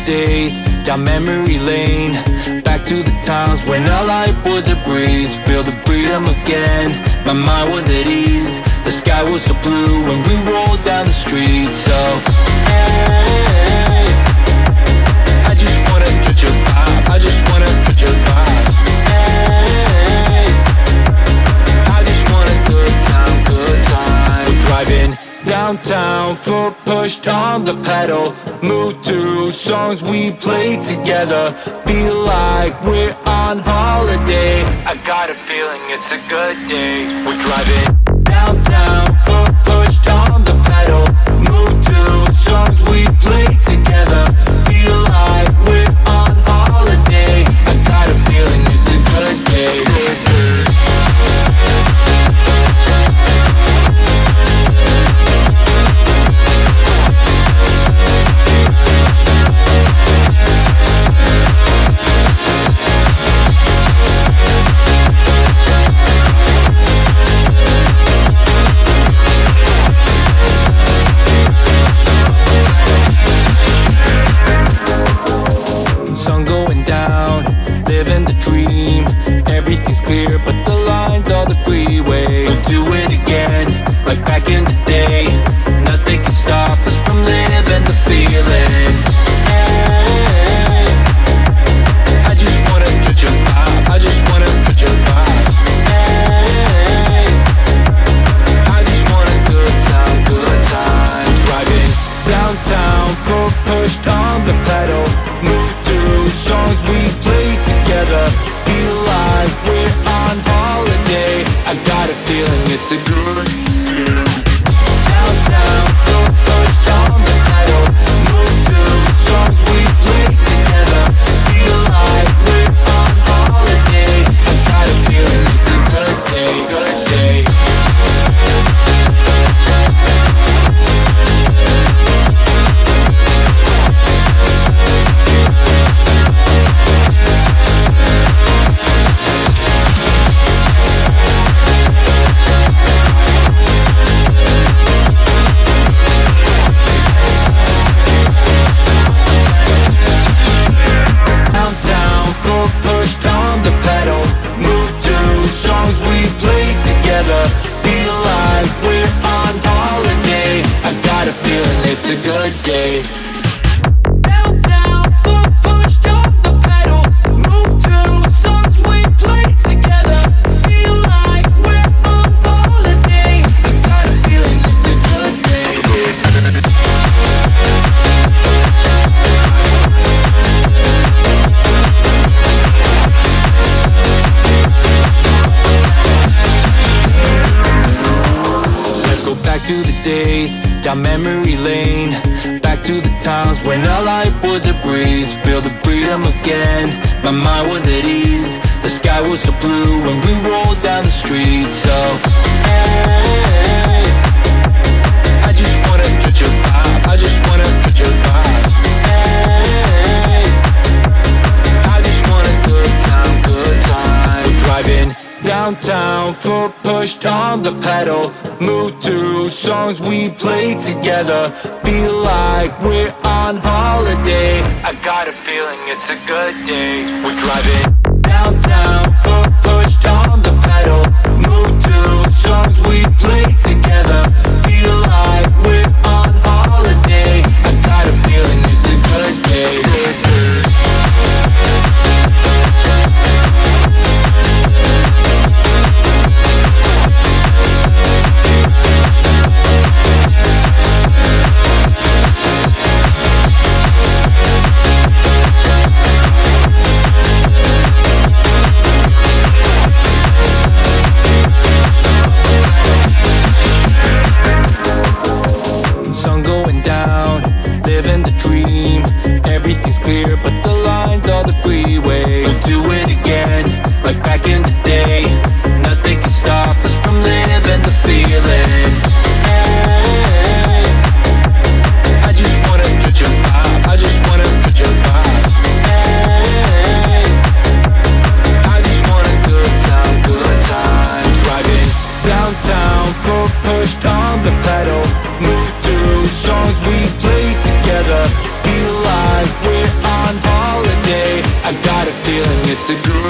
days, down memory lane, back to the times when our life was a breeze. Feel the freedom again, my mind was at ease. The sky was so blue when we rolled down the street. So, hey, I just wanna touch your vibe, I just wanna touch your vibe. Hey, I just want a good time, good time. We're driving downtown, foot pushed on the pedal. Move to songs we played together. Feel like we're on holiday. I got a feeling it's a good day. We're driving downtown, foot pushed on the pedal. Move to songs we played together. Feel like we're on holiday. I got a feeling it's a good day. Living the dream, everything's clear, but the lines are the freeway. Let's do it again, like back in the day. Nothing can stop us from living the feeling. Hey, I just wanna touch your vibe, I just wanna touch your vibe. Hey, I just want a good time, good time. Driving downtown, foot pushed on the pedal. Move to songs we played together. Feel like we're on holiday. I got a feeling it's a good feeling. Downtown, foot pushed on the pedal. Move to songs we played together. Feel like we're on holiday. I got a feeling it's a good day, good day. Feel like we're on holiday. I got a feeling it's a good day. Downtown, foot pushed on the pedal. Move to songs we played together. Feel like we're on holiday. I got a feeling it's a good day. Back to the days, down memory lane, back to the times when our life was a breeze. Feel the freedom again, my mind was at ease. The sky was so blue when we rolled down the street. So, hey, I just wanna touch your vibe, I just wanna touch your vibe. Hey, I just want a good time, good time. We're driving downtown, foot pushed on the pedal. Move to songs we played together. Feel like we're on holiday. I got a feeling it's a good day. We're driving downtown, foot pushed on the pedal. Move to songs we played together. Feel like we're on holiday. I got a feeling it's a good day. Living the dream, everything's clear, but the lines are the freeway. Let's do it again, like back in the day. Nothing can stop us from living the feeling. Hey, I just wanna touch your vibe, I just wanna touch your vibe. Hey, I just want a good time, good time. Driving downtown, foot pushed on the pedal. Move to songs we played together. Feel like we're together.